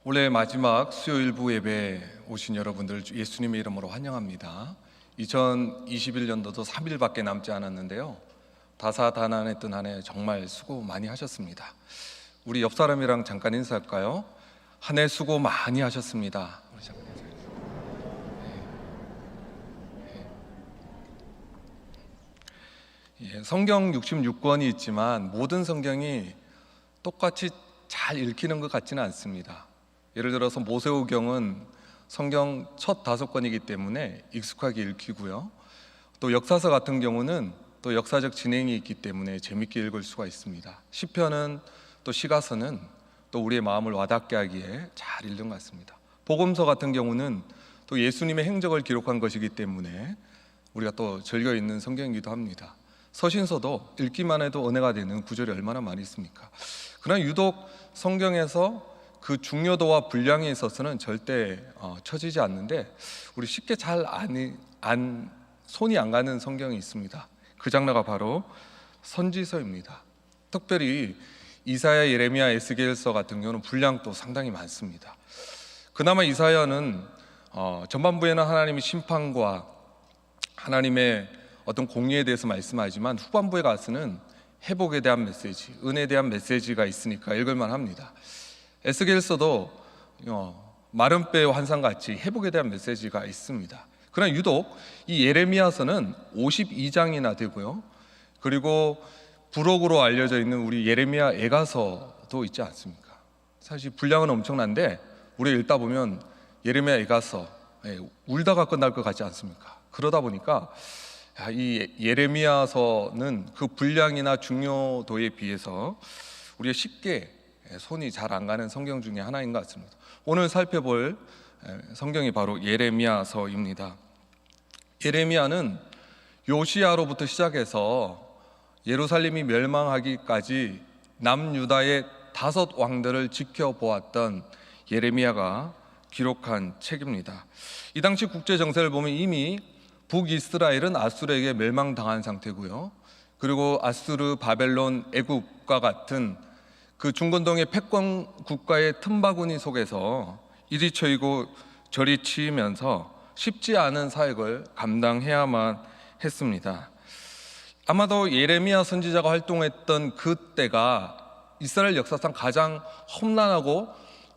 올해 마지막 수요일부 예배에 오신 여러분들 예수님의 이름으로 환영합니다. 2021년도도 3일밖에 남지 않았는데요, 다사다난했던 한 해 정말 수고 많이 하셨습니다. 우리 옆 사람이랑 잠깐 인사할까요? 한 해 수고 많이 하셨습니다. 우리 잠깐 인사해주세요. 성경 66권이 있지만 모든 성경이 똑같이 잘 읽히는 것 같지는 않습니다. 예를 들어서 모세오경은 성경 첫 5권이기 때문에 익숙하게 읽히고요, 또 역사서 같은 경우는 또 역사적 진행이 있기 때문에 재밌게 읽을 수가 있습니다. 시편은 또 시가서는 또 우리의 마음을 와닿게 하기에 잘 읽는 것 같습니다. 복음서 같은 경우는 또 예수님의 행적을 기록한 것이기 때문에 우리가 또 즐겨 읽는 성경이기도 합니다. 서신서도 읽기만 해도 은혜가 되는 구절이 얼마나 많이 있습니까? 그러나 유독 성경에서 그 중요도와 분량에 있어서는 절대 처지지 않는데, 우리 쉽게 손이 안 가는 성경이 있습니다. 그 장르가 바로 선지서입니다. 특별히 이사야, 예레미야, 에스겔서 같은 경우는 분량도 상당히 많습니다. 그나마 이사야는 전반부에는 하나님의 심판과 하나님의 어떤 공의에 대해서 말씀하지만 후반부에 가서는 회복에 대한 메시지, 은혜에 대한 메시지가 있으니까 읽을만 합니다. 에스겔서도 마른 뼈의 환상같이 회복에 대한 메시지가 있습니다. 그러나 유독 이 예레미야서는 52장이나 되고요, 그리고 부록으로 알려져 있는 우리 예레미야 애가서도 있지 않습니까? 사실 분량은 엄청난데 우리 읽다 보면 예레미야 애가서 울다가 끝날 것 같지 않습니까? 그러다 보니까 이 예레미야서는 그 분량이나 중요도에 비해서 우리가 쉽게 손이 잘 안 가는 성경 중에 하나인 것 같습니다. 오늘 살펴볼 성경이 바로 예레미야서입니다. 예레미야는 요시야로부터 시작해서 예루살렘이 멸망하기까지 남유다의 5 왕들을 지켜보았던 예레미야가 기록한 책입니다. 이 당시 국제 정세를 보면 이미 북이스라엘은 아수르에게 멸망당한 상태고요, 그리고 아수르, 바벨론, 애굽과 같은 그 중건동의 패권 국가의 틈바구니 속에서 이리 쳐이고 저리 치이면서 쉽지 않은 사역을 감당해야만 했습니다. 아마도 예레미야 선지자가 활동했던 그때가 이스라엘 역사상 가장 험난하고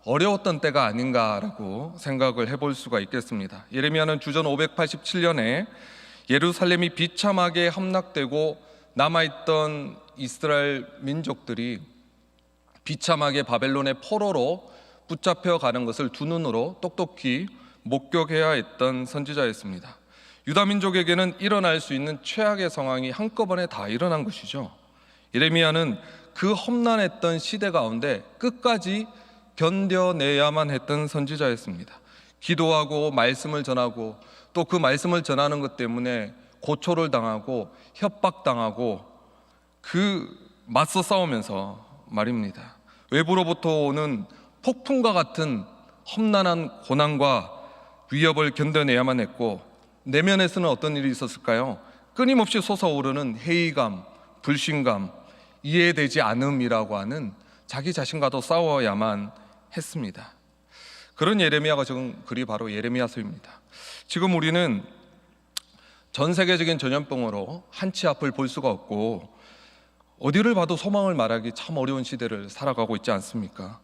어려웠던 때가 아닌가라고 생각을 해볼 수가 있겠습니다. 예레미야는 주전 587년에 예루살렘이 비참하게 함락되고 남아있던 이스라엘 민족들이 비참하게 바벨론의 포로로 붙잡혀가는 것을 두 눈으로 똑똑히 목격해야 했던 선지자였습니다. 유다 민족에게는 일어날 수 있는 최악의 상황이 한꺼번에 다 일어난 것이죠. 예레미야는 그 험난했던 시대 가운데 끝까지 견뎌내야만 했던 선지자였습니다. 기도하고 말씀을 전하고 또 그 말씀을 전하는 것 때문에 고초를 당하고 협박당하고 맞서 싸우면서 말입니다, 외부로부터 오는 폭풍과 같은 험난한 고난과 위협을 견뎌내야만 했고, 내면에서는 어떤 일이 있었을까요? 끊임없이 솟아오르는 회의감, 불신감, 이해되지 않음이라고 하는 자기 자신과도 싸워야만 했습니다. 그런 예레미야가 적은 글이 바로 예레미야서입니다. 지금 우리는 전 세계적인 전염병으로 한치 앞을 볼 수가 없고 어디를 봐도 소망을 말하기 참 어려운 시대를 살아가고 있지 않습니까?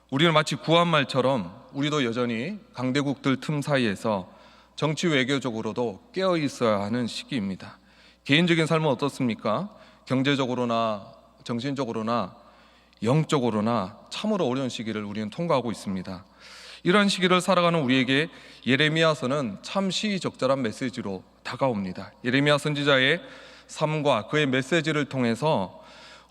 우리는 마치 구한말처럼 우리도 여전히 강대국들 틈 사이에서 정치 외교적으로도 깨어 있어야 하는 시기입니다. 개인적인 삶은 어떻습니까? 경제적으로나 정신적으로나 영적으로나 참으로 어려운 시기를 우리는 통과하고 있습니다. 이러한 시기를 살아가는 우리에게 예레미야서는 참 시의적절한 메시지로 다가옵니다. 예레미야 선지자의 삶과 그의 메시지를 통해서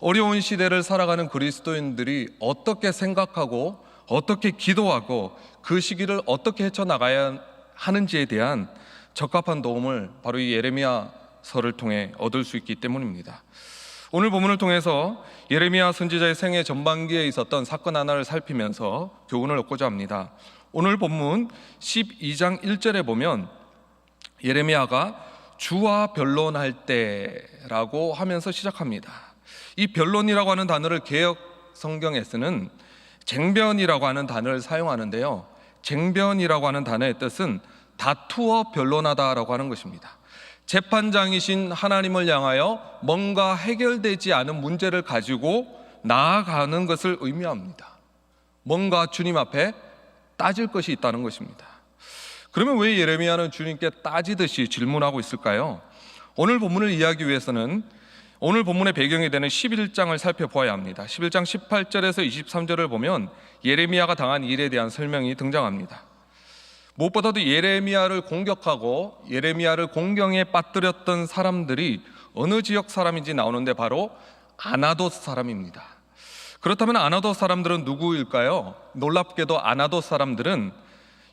어려운 시대를 살아가는 그리스도인들이 어떻게 생각하고 어떻게 기도하고 그 시기를 어떻게 헤쳐나가야 하는지에 대한 적합한 도움을 바로 이 예레미야서를 통해 얻을 수 있기 때문입니다. 오늘 본문을 통해서 예레미야 선지자의 생애 전반기에 있었던 사건 하나를 살피면서 교훈을 얻고자 합니다. 오늘 본문 12장 1절에 보면 예레미야가 주와 변론할 때라고 하면서 시작합니다. 이 변론이라고 하는 단어를 개역 성경에서는 쟁변이라고 하는 단어를 사용하는데요. 쟁변이라고 하는 단어의 뜻은 다투어 변론하다라고 하는 것입니다. 재판장이신 하나님을 향하여 뭔가 해결되지 않은 문제를 가지고 나아가는 것을 의미합니다. 뭔가 주님 앞에 따질 것이 있다는 것입니다. 그러면 왜 예레미야는 주님께 따지듯이 질문하고 있을까요? 오늘 본문을 이해하기 위해서는 오늘 본문의 배경이 되는 11장을 살펴보아야 합니다. 11장 18절에서 23절을 보면 예레미야가 당한 일에 대한 설명이 등장합니다. 무엇보다도 예레미야를 공격하고 예레미야를 공경에 빠뜨렸던 사람들이 어느 지역 사람인지 나오는데 바로 아나돗 사람입니다. 그렇다면 아나돗 사람들은 누구일까요? 놀랍게도 아나돗 사람들은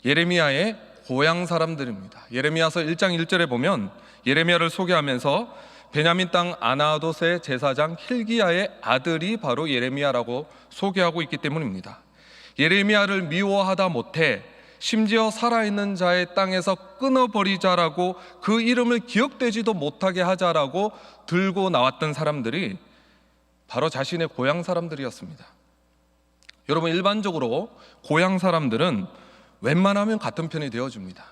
예레미야의 고향 사람들입니다. 예레미야서 1장 1절에 보면 예레미야를 소개하면서 베냐민 땅 아나돗의 제사장 힐기야의 아들이 바로 예레미야라고 소개하고 있기 때문입니다. 예레미야를 미워하다 못해 심지어 살아있는 자의 땅에서 끊어버리자라고 그 이름을 기억되지도 못하게 하자라고 들고 나왔던 사람들이 바로 자신의 고향 사람들이었습니다. 여러분, 일반적으로 고향 사람들은 웬만하면 같은 편이 되어줍니다.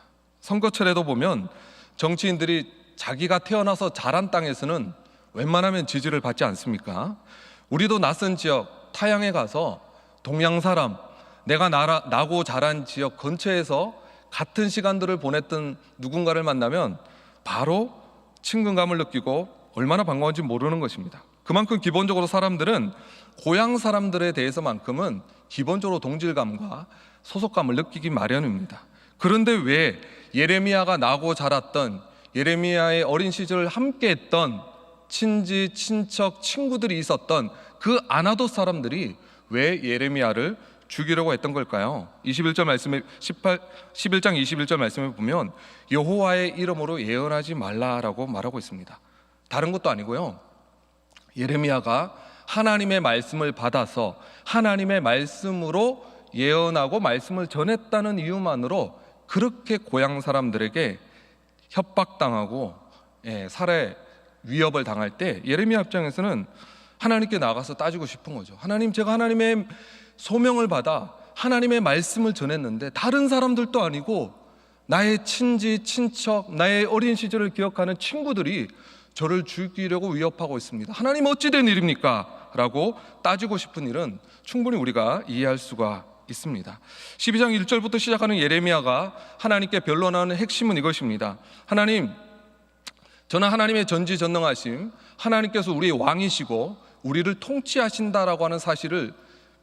선거철에도 보면 정치인들이 자기가 태어나서 자란 땅에서는 웬만하면 지지를 받지 않습니까? 우리도 낯선 지역 타향에 가서 동양 사람, 내가 나고 자란 지역 근처에서 같은 시간들을 보냈던 누군가를 만나면 바로 친근감을 느끼고 얼마나 반가운지 모르는 것입니다. 그만큼 기본적으로 사람들은 고향 사람들에 대해서만큼은 기본적으로 동질감과 소속감을 느끼기 마련입니다. 그런데 왜 예레미야가 나고 자랐던 예레미야의 어린 시절을 함께했던 친지, 친척, 친구들이 있었던 그 아나돗 사람들이 왜 예레미야를 죽이려고 했던 걸까요? 11장 21절 말씀에 보면 여호와의 이름으로 예언하지 말라라고 말하고 있습니다. 다른 것도 아니고요, 예레미야가 하나님의 말씀을 받아서 하나님의 말씀으로 예언하고 말씀을 전했다는 이유만으로 그렇게 고향 사람들에게 협박당하고 살해 위협을 당할 때 예레미야 입장에서는 하나님께 나가서 따지고 싶은 거죠. 하나님, 제가 하나님의 소명을 받아 하나님의 말씀을 전했는데 다른 사람들도 아니고 나의 친지, 친척, 나의 어린 시절을 기억하는 친구들이 저를 죽이려고 위협하고 있습니다. 하나님, 어찌 된 일입니까? 라고 따지고 싶은 일은 충분히 우리가 이해할 수가 있습니다. 12장 1절부터 시작하는 예레미야가 하나님께 변론하는 핵심은 이것입니다. 하나님, 저는 하나님의 전지전능하심, 하나님께서 우리의 왕이시고 우리를 통치하신다라고 하는 사실을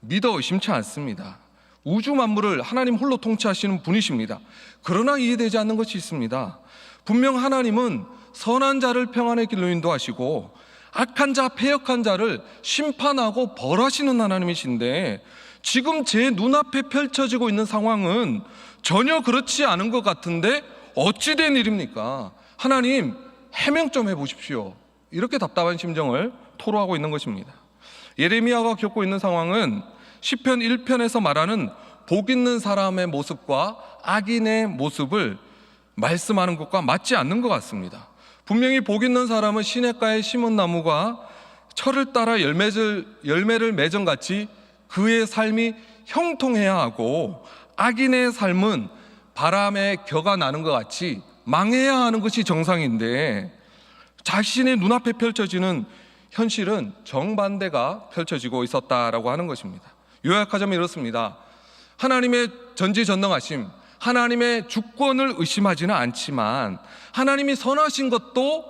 믿어 의심치 않습니다. 우주 만물을 하나님 홀로 통치하시는 분이십니다. 그러나 이해되지 않는 것이 있습니다. 분명 하나님은 선한 자를 평안의 길로 인도하시고 악한 자, 패역한 자를 심판하고 벌하시는 하나님이신데 지금 제 눈앞에 펼쳐지고 있는 상황은 전혀 그렇지 않은 것 같은데 어찌 된 일입니까? 하나님, 해명 좀 해보십시오. 이렇게 답답한 심정을 토로하고 있는 것입니다. 예레미야가 겪고 있는 상황은 시편 1편에서 말하는 복 있는 사람의 모습과 악인의 모습을 말씀하는 것과 맞지 않는 것 같습니다. 분명히 복 있는 사람은 시냇가에 심은 나무가 철을 따라 열매를 맺은 같이 그의 삶이 형통해야 하고, 악인의 삶은 바람에 겨가 나는 것 같이 망해야 하는 것이 정상인데 자신의 눈앞에 펼쳐지는 현실은 정반대가 펼쳐지고 있었다라고 하는 것입니다. 요약하자면 이렇습니다. 하나님의 전지전능하심, 하나님의 주권을 의심하지는 않지만 하나님이 선하신 것도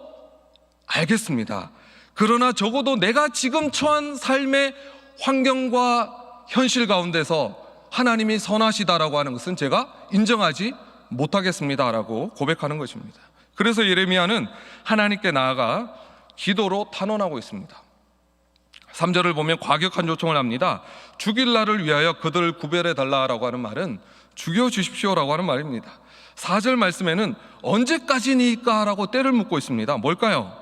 알겠습니다. 그러나 적어도 내가 지금 처한 삶의 환경과 현실 가운데서 하나님이 선하시다라고 하는 것은 제가 인정하지 못하겠습니다라고 고백하는 것입니다. 그래서 예레미야는 하나님께 나아가 기도로 탄원하고 있습니다. 3절을 보면 과격한 요청을 합니다. 죽일 날을 위하여 그들을 구별해 달라라고 하는 말은 죽여주십시오라고 하는 말입니다. 4절 말씀에는 언제까지니까 라고 때를 묻고 있습니다. 뭘까요?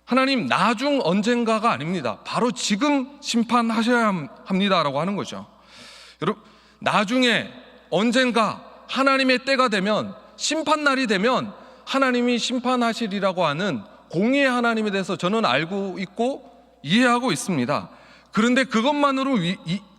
하나님, 나중 언젠가가 아닙니다. 바로 지금 심판하셔야 합니다라고 하는 거죠. 여러분, 나중에 언젠가 하나님의 때가 되면, 심판날이 되면 하나님이 심판하시리라고 하는 공의의 하나님에 대해서 저는 알고 있고 이해하고 있습니다. 그런데 그것만으로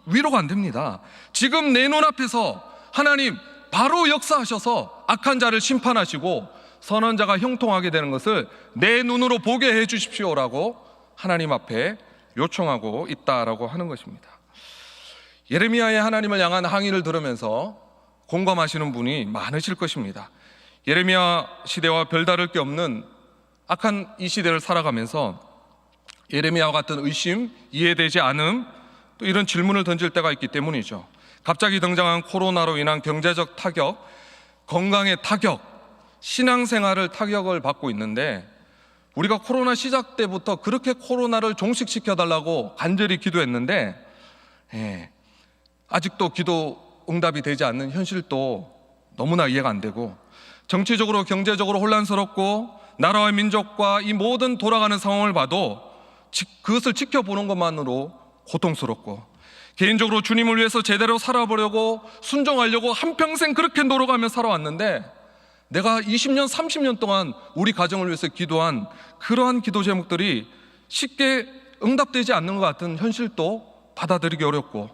위로가 안 됩니다. 지금 내 눈앞에서 하나님 바로 역사하셔서 악한 자를 심판하시고 선한 자가 형통하게 되는 것을 내 눈으로 보게 해 주십시오라고 하나님 앞에 요청하고 있다라고 하는 것입니다. 예레미야의 하나님을 향한 항의를 들으면서 공감하시는 분이 많으실 것입니다. 예레미야 시대와 별다를 게 없는 악한 이 시대를 살아가면서 예레미야와 같은 의심, 이해되지 않음, 또 이런 질문을 던질 때가 있기 때문이죠. 갑자기 등장한 코로나로 인한 경제적 타격, 건강의 타격, 신앙생활을 타격을 받고 있는데, 우리가 코로나 시작 때부터 그렇게 코로나를 종식시켜달라고 간절히 기도했는데 아직도 기도 응답이 되지 않는 현실도 너무나 이해가 안 되고, 정치적으로 경제적으로 혼란스럽고 나라와 민족과 이 모든 돌아가는 상황을 봐도 그것을 지켜보는 것만으로 고통스럽고, 개인적으로 주님을 위해서 제대로 살아보려고 순종하려고 한평생 그렇게 노력하며 살아왔는데, 내가 20년 30년 동안 우리 가정을 위해서 기도한 그러한 기도 제목들이 쉽게 응답되지 않는 것 같은 현실도 받아들이기 어렵고,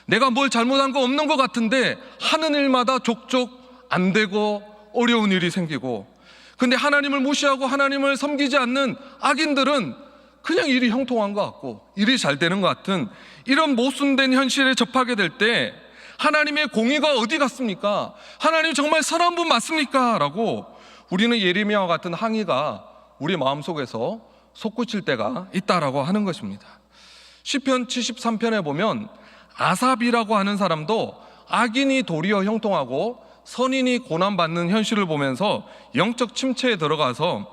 내가 뭘 잘못한 거 없는 것 같은데 하는 일마다 족족 안 되고 어려운 일이 생기고, 근데 하나님을 무시하고 하나님을 섬기지 않는 악인들은 그냥 일이 형통한 것 같고 일이 잘 되는 것 같은 이런 모순된 현실에 접하게 될 때 하나님의 공의가 어디 갔습니까? 하나님 정말 선한 분 맞습니까? 라고 우리는 예레미야와 같은 항의가 우리 마음속에서 솟구칠 때가 있다라고 하는 것입니다. 시편 73편에 보면 아삽이라고 하는 사람도 악인이 도리어 형통하고 선인이 고난받는 현실을 보면서 영적 침체에 들어가서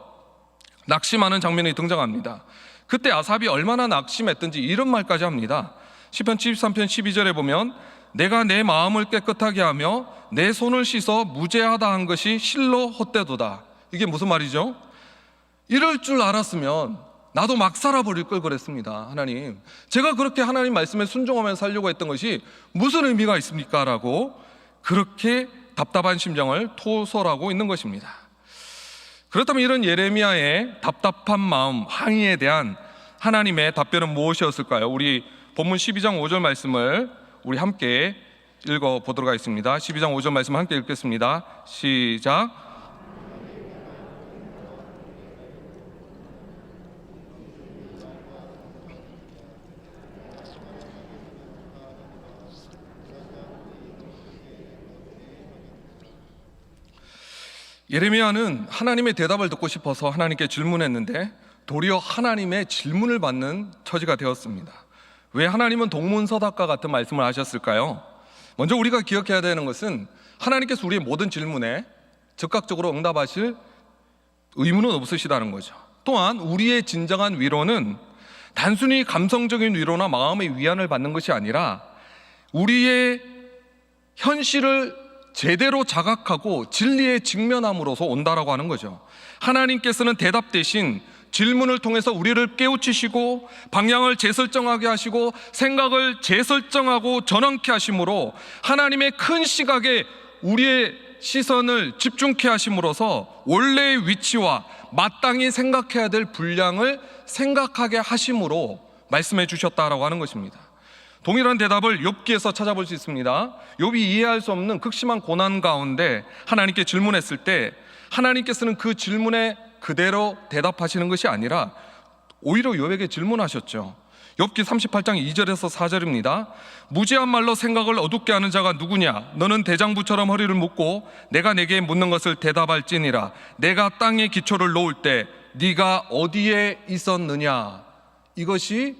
낙심하는 장면이 등장합니다. 그때 아삽이 얼마나 낙심했든지 이런 말까지 합니다. 시편 73편 12절에 보면 내가 내 마음을 깨끗하게 하며 내 손을 씻어 무죄하다 한 것이 실로 헛되도다. 이게 무슨 말이죠? 이럴 줄 알았으면 나도 막 살아버릴 걸 그랬습니다. 하나님, 제가 그렇게 하나님 말씀에 순종하며 살려고 했던 것이 무슨 의미가 있습니까? 라고 그렇게 답답한 심정을 토설하고 있는 것입니다. 그렇다면 이런 예레미야의 답답한 마음, 항의에 대한 하나님의 답변은 무엇이었을까요? 우리 본문 12장 5절 말씀을 우리 함께 읽어보도록 하겠습니다. 12장 5절 말씀 함께 읽겠습니다. 시작. 예레미야는 하나님의 대답을 듣고 싶어서 하나님께 질문했는데 도리어 하나님의 질문을 받는 처지가 되었습니다. 왜 하나님은 동문서답과 같은 말씀을 하셨을까요? 먼저 우리가 기억해야 되는 것은 하나님께서 우리의 모든 질문에 즉각적으로 응답하실 의무는 없으시다는 거죠. 또한 우리의 진정한 위로는 단순히 감성적인 위로나 마음의 위안을 받는 것이 아니라 우리의 현실을 제대로 자각하고 진리에 직면함으로써 온다라고 하는 거죠. 하나님께서는 대답 대신 질문을 통해서 우리를 깨우치시고 방향을 재설정하게 하시고 생각을 재설정하고 전환케 하심으로 하나님의 큰 시각에 우리의 시선을 집중케 하심으로써 원래의 위치와 마땅히 생각해야 될 분량을 생각하게 하심으로 말씀해 주셨다라고 하는 것입니다. 동일한 대답을 욥기에서 찾아볼 수 있습니다. 욥이 이해할 수 없는 극심한 고난 가운데 하나님께 질문했을 때 하나님께서는 그 질문에 그대로 대답하시는 것이 아니라 오히려 욥에게 질문하셨죠. 욥기 38장 2절에서 4절입니다. 무지한 말로 생각을 어둡게 하는 자가 누구냐? 너는 대장부처럼 허리를 묶고 내가 내게 묻는 것을 대답할지니라. 내가 땅에 기초를 놓을 때 네가 어디에 있었느냐? 이것이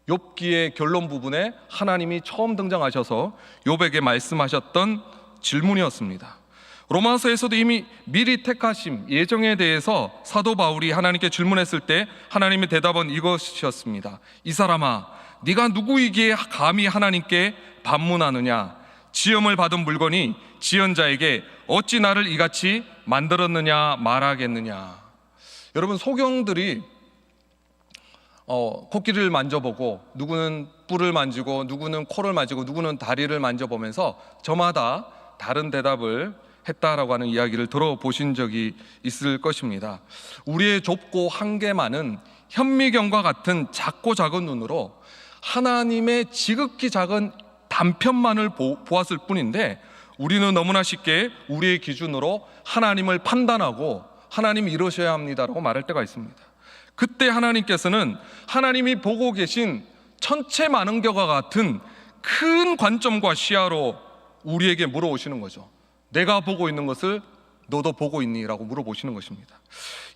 욥기의 결론 부분에 하나님이 처음 등장하셔서 욥에게 말씀하셨던 질문이었습니다. 로마서에서도 이미 미리 택하심, 예정에 대해서 사도 바울이 하나님께 질문했을 때 하나님의 대답은 이것이었습니다. 이 사람아, 네가 누구이기에 감히 하나님께 반문하느냐? 지음을 받은 물건이 지은 자에게 어찌 나를 이같이 만들었느냐 말하겠느냐. 여러분, 소경들이 코끼리를 만져보고 누구는 뿔을 만지고 누구는 코를 만지고 누구는 다리를 만져보면서 저마다 다른 대답을 했다라고 하는 이야기를 들어보신 적이 있을 것입니다. 우리의 좁고 한계만은 현미경과 같은 작고 작은 눈으로 하나님의 지극히 작은 단편만을 보았을 뿐인데 우리는 너무나 쉽게 우리의 기준으로 하나님을 판단하고 하나님이 이러셔야 합니다라고 말할 때가 있습니다. 그때 하나님께서는 하나님이 보고 계신 천체만원경과 같은 큰 관점과 시야로 우리에게 물어오시는 거죠. 내가 보고 있는 것을 너도 보고 있니? 라고 물어보시는 것입니다.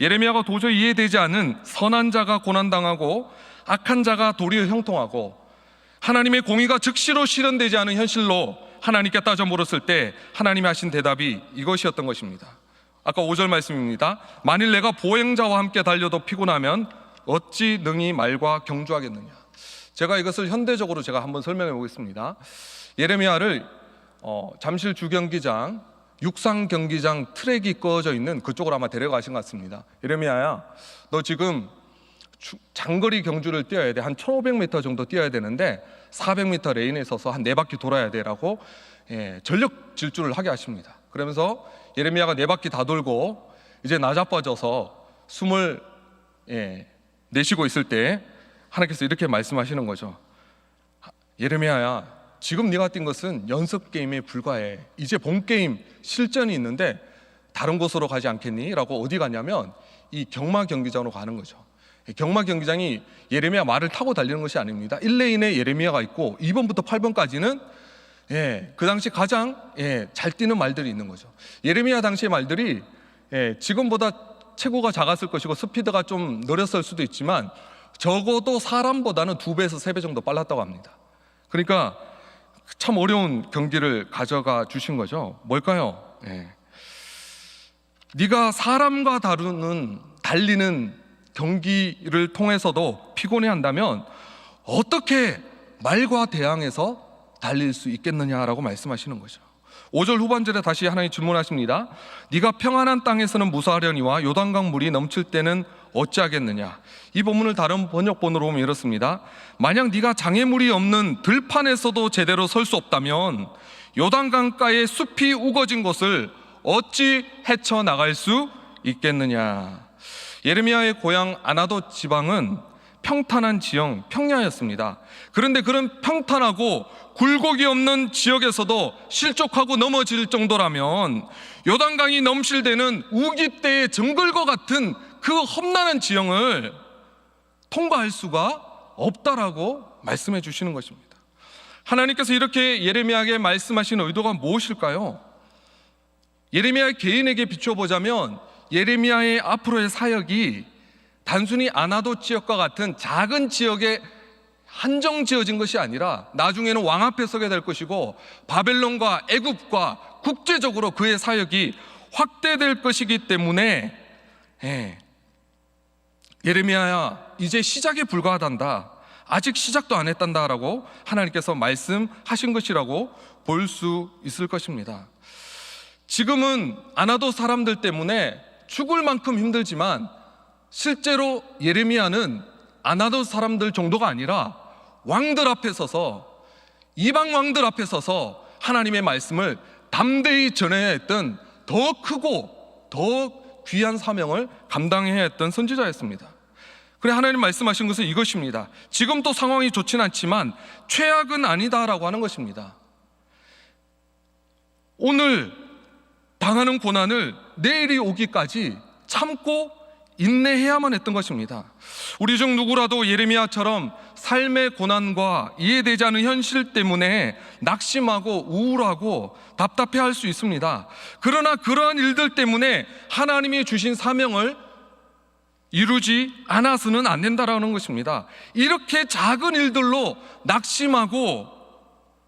예레미야가 도저히 이해되지 않은 선한 자가 고난당하고 악한 자가 도리어 형통하고 하나님의 공의가 즉시로 실현되지 않은 현실로 하나님께 따져 물었을 때 하나님이 하신 대답이 이것이었던 것입니다. 아까 5절 말씀입니다. 만일 내가 보행자와 함께 달려도 피곤하면 어찌 능히 말과 경주하겠느냐. 제가 이것을 현대적으로 제가 한번 설명해 보겠습니다. 예레미야를 잠실 주경기장, 육상 경기장 트랙이 꺼져 있는 그쪽으로 아마 데려가신 것 같습니다. 예레미야야, 너 지금 장거리 경주를 뛰어야 돼. 한 1500m 정도 뛰어야 되는데 400m 레인에 서서 한 4바퀴 돌아야 돼라고 전력 질주를 하게 하십니다. 그러면서 예레미야가 4바퀴 다 돌고 이제 나자빠져서 숨을 내쉬고 있을 때 하나님께서 이렇게 말씀하시는 거죠. 예레미야야, 지금 네가 뛴 것은 연습 게임에 불과해. 이제 본 게임 실전이 있는데 다른 곳으로 가지 않겠니? 라고 어디 가냐면 이 경마 경기장으로 가는 거죠. 경마 경기장이 예레미야 말을 타고 달리는 것이 아닙니다. 1레인에 예레미야가 있고 2번부터 8번까지는 그 당시 가장 잘 뛰는 말들이 있는 거죠. 예레미야 당시의 말들이 지금보다 체구가 작았을 것이고 스피드가 좀 느렸을 수도 있지만 적어도 사람보다는 2배에서 3배 정도 빨랐다고 합니다. 그러니까 참 어려운 경기를 가져가 주신 거죠. 뭘까요? 네가 사람과 달리는 경기를 통해서도 피곤해한다면 어떻게 말과 대항해서 달릴 수 있겠느냐라고 말씀하시는 거죠. 5절 후반절에 다시 하나님 질문하십니다. 네가 평안한 땅에서는 무사하려니와 요단강 물이 넘칠 때는 어찌하겠느냐. 이 본문을 다른 번역본으로 보면 이렇습니다. 만약 네가 장애물이 없는 들판에서도 제대로 설 수 없다면 요단강가의 숲이 우거진 곳을 어찌 헤쳐나갈 수 있겠느냐. 예레미야의 고향 아나도 지방은 평탄한 지형, 평야였습니다. 그런데 그런 평탄하고 굴곡이 없는 지역에서도 실족하고 넘어질 정도라면 요단강이 넘실대는 우기때의 정글과 같은 그 험난한 지형을 통과할 수가 없다라고 말씀해 주시는 것입니다. 하나님께서 이렇게 예레미야에게 말씀하신 의도가 무엇일까요? 예레미야 개인에게 비춰보자면 예레미야의 앞으로의 사역이 단순히 아나도 지역과 같은 작은 지역에 한정 지어진 것이 아니라 나중에는 왕 앞에 서게 될 것이고 바벨론과 애굽과 국제적으로 그의 사역이 확대될 것이기 때문에 예레미야야, 이제 시작에 불과하단다. 아직 시작도 안 했단다라고 하나님께서 말씀하신 것이라고 볼 수 있을 것입니다. 지금은 아나도 사람들 때문에 죽을 만큼 힘들지만 실제로 예레미야는 아나도 사람들 정도가 아니라 왕들 앞에 서서, 이방 왕들 앞에 서서 하나님의 말씀을 담대히 전해야 했던 더 크고 더 귀한 사명을 감당해야 했던 선지자였습니다. 그래 하나님 말씀하신 것은 이것입니다. 지금도 상황이 좋진 않지만 최악은 아니다라고 하는 것입니다. 오늘 당하는 고난을 내일이 오기까지 참고 인내해야만 했던 것입니다. 우리 중 누구라도 예레미야처럼 삶의 고난과 이해되지 않은 현실 때문에 낙심하고 우울하고 답답해할 수 있습니다. 그러나 그러한 일들 때문에 하나님이 주신 사명을 이루지 않아서는 안 된다라는 것입니다. 이렇게 작은 일들로 낙심하고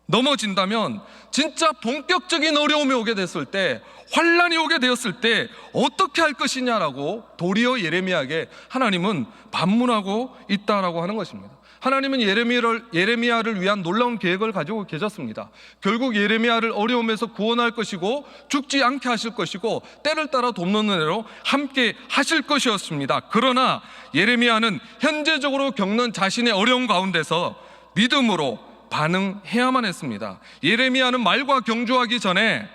넘어진다면 진짜 본격적인 어려움이 오게 됐을 때, 환란이 오게 되었을 때 어떻게 할 것이냐라고 도리어 예레미야에게 하나님은 반문하고 있다라고 하는 것입니다. 하나님은 예레미야를 위한 놀라운 계획을 가지고 계셨습니다. 결국 예레미야를 어려움에서 구원할 것이고 죽지 않게 하실 것이고 때를 따라 돕는 은혜로 함께 하실 것이었습니다. 그러나 예레미야는 현재적으로 겪는 자신의 어려움 가운데서 믿음으로 반응해야만 했습니다. 예레미야는 말과 경주하기 전에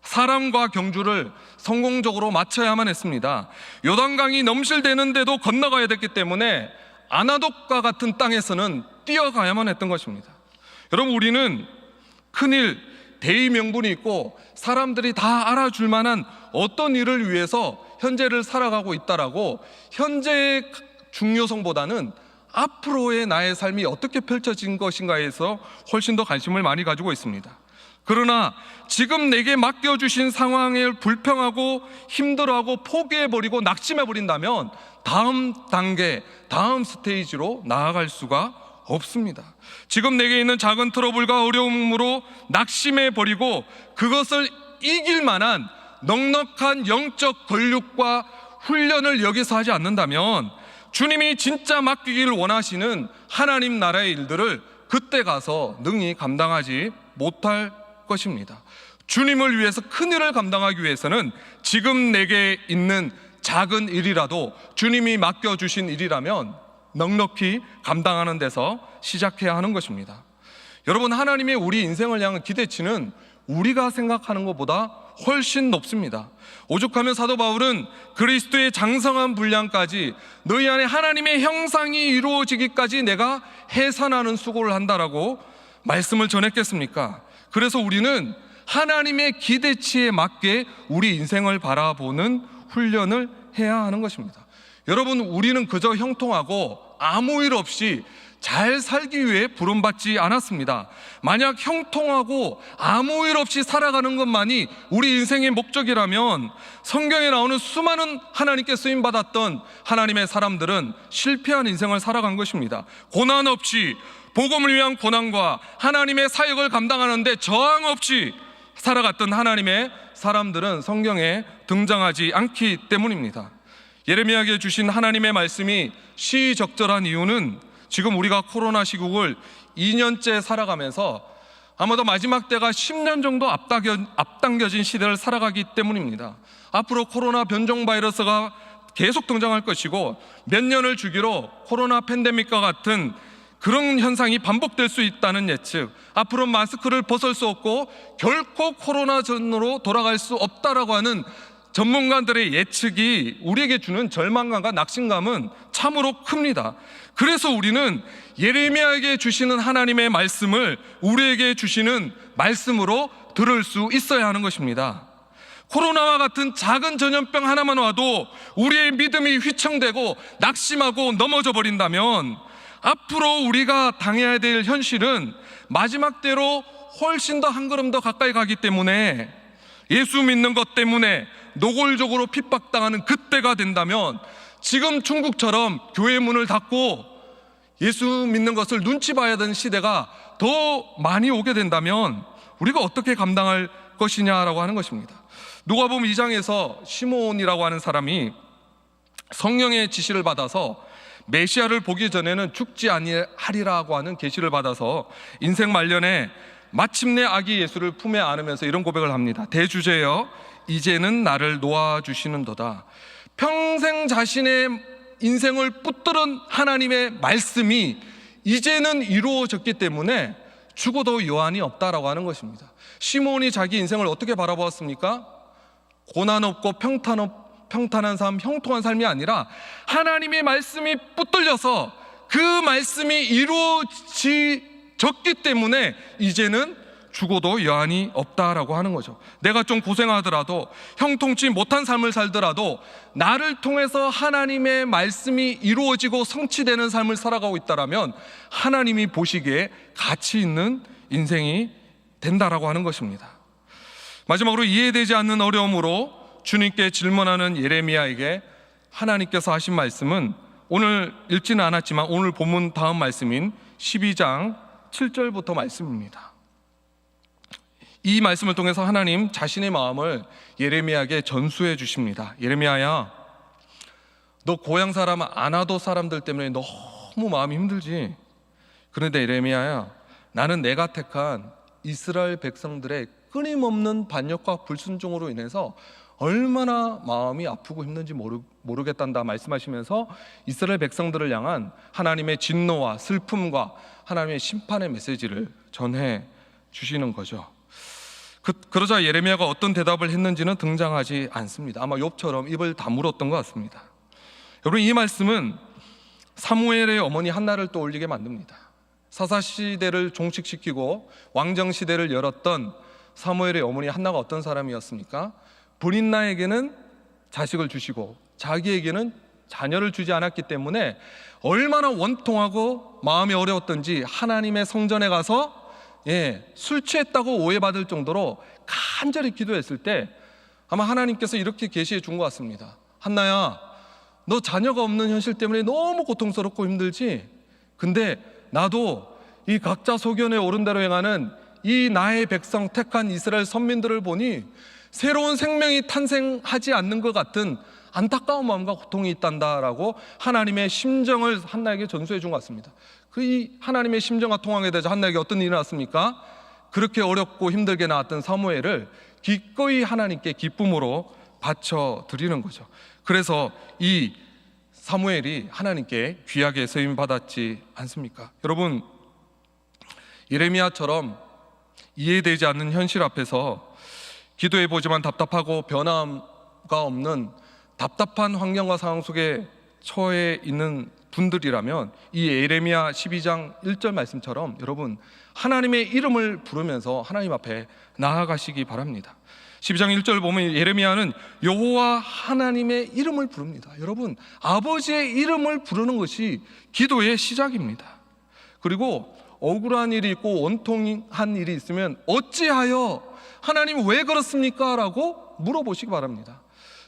사람과 경주를 성공적으로 마쳐야만 했습니다. 요단강이 넘실대는데도 건너가야 됐기 때문에 아나독과 같은 땅에서는 뛰어가야만 했던 것입니다. 여러분, 우리는 큰일, 대의 명분이 있고 사람들이 다 알아줄 만한 어떤 일을 위해서 현재를 살아가고 있다라고 현재의 중요성보다는 앞으로의 나의 삶이 어떻게 펼쳐진 것인가에서 훨씬 더 관심을 많이 가지고 있습니다. 그러나 지금 내게 맡겨주신 상황을 불평하고 힘들어하고 포기해버리고 낙심해버린다면 다음 단계, 다음 스테이지로 나아갈 수가 없습니다. 지금 내게 있는 작은 트러블과 어려움으로 낙심해버리고 그것을 이길 만한 넉넉한 영적 권력과 훈련을 여기서 하지 않는다면 주님이 진짜 맡기기를 원하시는 하나님 나라의 일들을 그때 가서 능히 감당하지 못할 것입니다. 주님을 위해서 큰 일을 감당하기 위해서는 지금 내게 있는 작은 일이라도 주님이 맡겨주신 일이라면 넉넉히 감당하는 데서 시작해야 하는 것입니다. 여러분, 하나님의 우리 인생을 향한 기대치는 우리가 생각하는 것보다 훨씬 높습니다. 오죽하면 사도 바울은 그리스도의 장성한 분량까지 너희 안에 하나님의 형상이 이루어지기까지 내가 해산하는 수고를 한다라고 말씀을 전했겠습니까? 그래서 우리는 하나님의 기대치에 맞게 우리 인생을 바라보는 훈련을 해야 하는 것입니다. 여러분, 우리는 그저 형통하고 아무 일 없이 잘 살기 위해 부름받지 않았습니다. 만약 형통하고 아무 일 없이 살아가는 것만이 우리 인생의 목적이라면 성경에 나오는 수많은 하나님께 쓰임받았던 하나님의 사람들은 실패한 인생을 살아간 것입니다. 고난 없이, 복음을 위한 고난과 하나님의 사역을 감당하는데 저항 없이 살아갔던 하나님의 사람들은 성경에 등장하지 않기 때문입니다. 예레미야에게 주신 하나님의 말씀이 시적절한 이유는 지금 우리가 코로나 시국을 2년째 살아가면서 아마도 마지막 때가 10년 정도 앞당겨진 시대를 살아가기 때문입니다. 앞으로 코로나 변종 바이러스가 계속 등장할 것이고 몇 년을 주기로 코로나 팬데믹과 같은 그런 현상이 반복될 수 있다는 예측, 앞으로 마스크를 벗을 수 없고 결코 코로나 전으로 돌아갈 수 없다라고 하는 전문가들의 예측이 우리에게 주는 절망감과 낙심감은 참으로 큽니다. 그래서 우리는 예레미야에게 주시는 하나님의 말씀을 우리에게 주시는 말씀으로 들을 수 있어야 하는 것입니다. 코로나와 같은 작은 전염병 하나만 와도 우리의 믿음이 휘청되고 낙심하고 넘어져 버린다면 앞으로 우리가 당해야 될 현실은 마지막 때로 훨씬 더 한 걸음 더 가까이 가기 때문에 예수 믿는 것 때문에 노골적으로 핍박당하는 그때가 된다면 지금 중국처럼 교회 문을 닫고 예수 믿는 것을 눈치 봐야 되는 시대가 더 많이 오게 된다면 우리가 어떻게 감당할 것이냐라고 하는 것입니다. 누가복음 2장에서 시몬이라고 하는 사람이 성령의 지시를 받아서 메시아를 보기 전에는 죽지 아니하리라고 하는 계시를 받아서 인생 말년에 마침내 아기 예수를 품에 안으면서 이런 고백을 합니다. 대주제여, 이제는 나를 놓아주시는도다. 평생 자신의 인생을 붙들은 하나님의 말씀이 이제는 이루어졌기 때문에 죽어도 여한이 없다라고 하는 것입니다. 시몬이 자기 인생을 어떻게 바라보았습니까? 고난 없고 평탄한 삶, 형통한 삶이 아니라 하나님의 말씀이 붙들려서 그 말씀이 이루어졌기 때문에 이제는 죽어도 여한이 없다라고 하는 거죠. 내가 좀 고생하더라도, 형통치 못한 삶을 살더라도 나를 통해서 하나님의 말씀이 이루어지고 성취되는 삶을 살아가고 있다라면 하나님이 보시기에 가치 있는 인생이 된다라고 하는 것입니다. 마지막으로 이해되지 않는 어려움으로 주님께 질문하는 예레미야에게 하나님께서 하신 말씀은 오늘 읽지는 않았지만 오늘 본문 다음 말씀인 12장 7절부터 말씀입니다. 이 말씀을 통해서 하나님 자신의 마음을 예레미야에게 전수해 주십니다. 예레미야야, 너 고향 사람 아나도 사람들 때문에 너무 마음이 힘들지? 그런데 예레미야야, 나는 내가 택한 이스라엘 백성들의 끊임없는 반역과 불순종으로 인해서 얼마나 마음이 아프고 힘든지 모르겠단다 말씀하시면서 이스라엘 백성들을 향한 하나님의 진노와 슬픔과 하나님의 심판의 메시지를 전해 주시는 거죠. 그러자 예레미야가 어떤 대답을 했는지는 등장하지 않습니다. 아마 욥처럼 입을 다물었던 것 같습니다. 여러분, 이 말씀은 사무엘의 어머니 한나를 떠올리게 만듭니다. 사사시대를 종식시키고 왕정시대를 열었던 사무엘의 어머니 한나가 어떤 사람이었습니까? 브릿나에게는 자식을 주시고 자기에게는 자녀를 주지 않았기 때문에 얼마나 원통하고 마음이 어려웠던지 하나님의 성전에 가서 술 취했다고 오해받을 정도로 간절히 기도했을 때 아마 하나님께서 이렇게 계시해 준 것 같습니다. 한나야, 너 자녀가 없는 현실 때문에 너무 고통스럽고 힘들지? 근데 나도 이 각자 소견에 오른 대로 행하는 이 나의 백성 택한 이스라엘 선민들을 보니 새로운 생명이 탄생하지 않는 것 같은 안타까운 마음과 고통이 있단다라고 하나님의 심정을 한나에게 전수해 준 것 같습니다. 이 하나님의 심정과 통하게 되자 한나에게 어떤 일이 났습니까? 그렇게 어렵고 힘들게 나왔던 사무엘을 기꺼이 하나님께 기쁨으로 바쳐 드리는 거죠. 그래서 이 사무엘이 하나님께 귀하게 쓰임 받았지 않습니까? 여러분, 예레미야처럼 이해되지 않는 현실 앞에서 기도해 보지만 답답하고 변화가 없는 답답한 환경과 상황 속에 처해 있는 분들이라면 이 예레미야 12장 1절 말씀처럼 여러분 하나님의 이름을 부르면서 하나님 앞에 나아가시기 바랍니다. 12장 1절 보면 예레미야는 여호와 하나님의 이름을 부릅니다. 여러분, 아버지의 이름을 부르는 것이 기도의 시작입니다. 그리고 억울한 일이 있고 원통한 일이 있으면 어찌하여 하나님 왜 그렇습니까? 라고 물어보시기 바랍니다.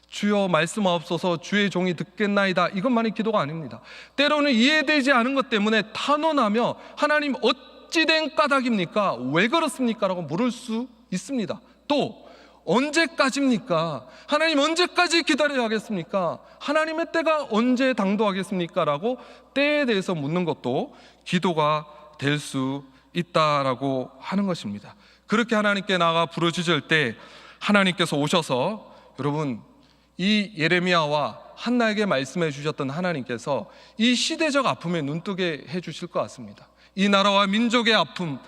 주여 말씀하옵소서, 주의 종이 듣겠나이다, 이것만이 기도가 아닙니다. 때로는 이해되지 않은 것 때문에 탄원하며 하나님 어찌 된 까닭입니까? 왜 그렇습니까? 라고 물을 수 있습니다. 또 언제까지입니까? 하나님 언제까지 기다려야 하겠습니까? 하나님의 때가 언제 당도하겠습니까? 라고 때에 대해서 묻는 것도 기도가 될 수 있다라고 하는 것입니다. 그렇게 하나님께 나아가 부르짖을 때 하나님께서 오셔서 여러분 이 예레미야와 한나에게 말씀해 주셨던 하나님께서 이 시대적 아픔에 눈뜨게 해 주실 것 같습니다. 이 나라와 민족의 아픔,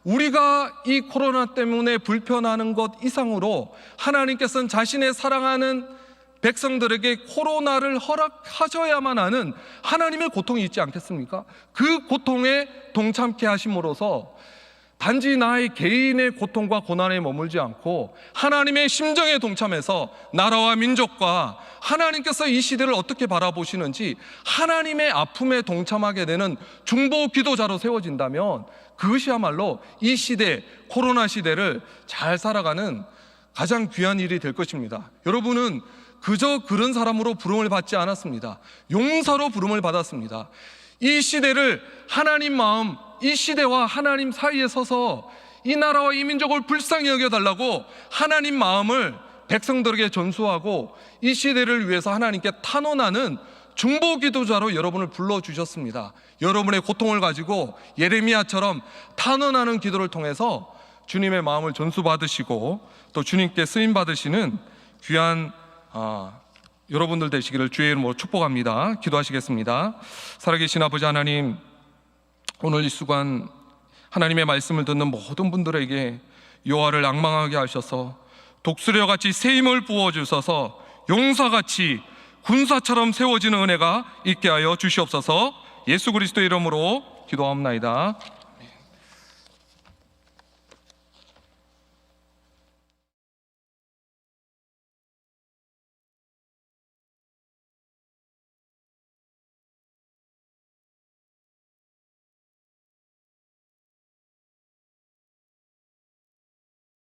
우리가 이 코로나 때문에 불편하는 것 이상으로 하나님께서는 자신의 사랑하는 백성들에게 코로나를 허락하셔야만 하는 하나님의 고통이 있지 않겠습니까? 그 고통에 동참케 하심으로써 단지 나의 개인의 고통과 고난에 머물지 않고 하나님의 심정에 동참해서 나라와 민족과 하나님께서 이 시대를 어떻게 바라보시는지 하나님의 아픔에 동참하게 되는 중보 기도자로 세워진다면 그것이야말로 이 시대, 코로나 시대를 잘 살아가는 가장 귀한 일이 될 것입니다. 여러분은 그저 그런 사람으로 부름을 받지 않았습니다. 용사로 부름을 받았습니다. 이 시대를 하나님 마음, 이 시대와 하나님 사이에 서서 이 나라와 이 민족을 불쌍히 여겨달라고 하나님 마음을 백성들에게 전수하고 이 시대를 위해서 하나님께 탄원하는 중보 기도자로 여러분을 불러주셨습니다. 여러분의 고통을 가지고 예레미야처럼 탄원하는 기도를 통해서 주님의 마음을 전수받으시고 또 주님께 쓰임받으시는 귀한 여러분들 되시기를 주의 이름으로 축복합니다. 기도하시겠습니다. 살아계신 아버지 하나님, 오늘 이 시간 하나님의 말씀을 듣는 모든 분들에게 여호와를 앙망하게 하셔서 독수리같이 새 힘을 부어주셔서 용사같이 군사처럼 세워지는 은혜가 있게 하여 주시옵소서. 예수 그리스도의 이름으로 기도합나이다.